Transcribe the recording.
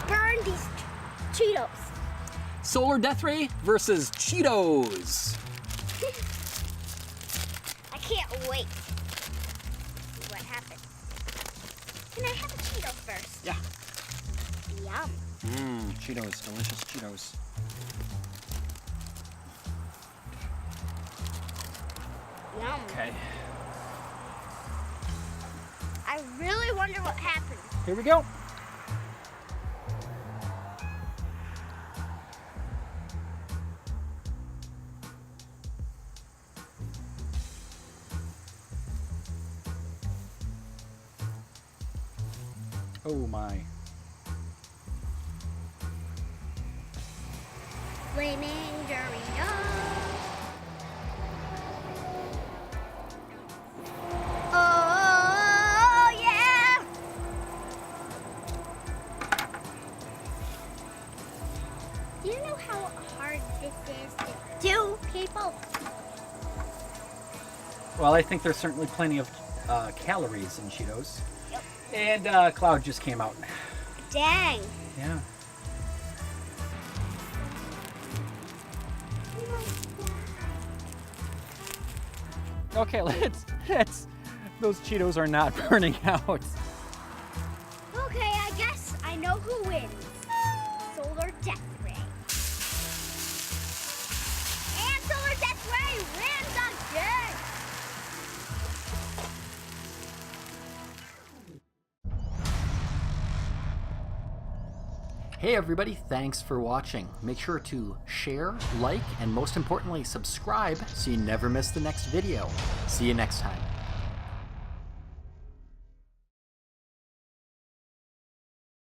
burn these Cheetos. Solar Death Ray versus Cheetos. I can't wait to see what happens. Can I have a Cheeto first? Yeah. Yum. Cheetos, delicious Cheetos. Yum. Okay. I really wonder what happens. Here we go. Oh my. Flaming Doritos. Oh yeah! Do you know how hard this is to do, people? Well, I think there's certainly plenty of calories in Cheetos. Yep. And Cloud just came out. Dang. Yeah. Okay, let's. Those Cheetos are not burning out. Okay, I guess I know who wins. Solar Death Ray. And Solar Death Ray wins again. Hey everybody, thanks for watching. Make sure to share, like, and most importantly, subscribe so you never miss the next video. See you next time.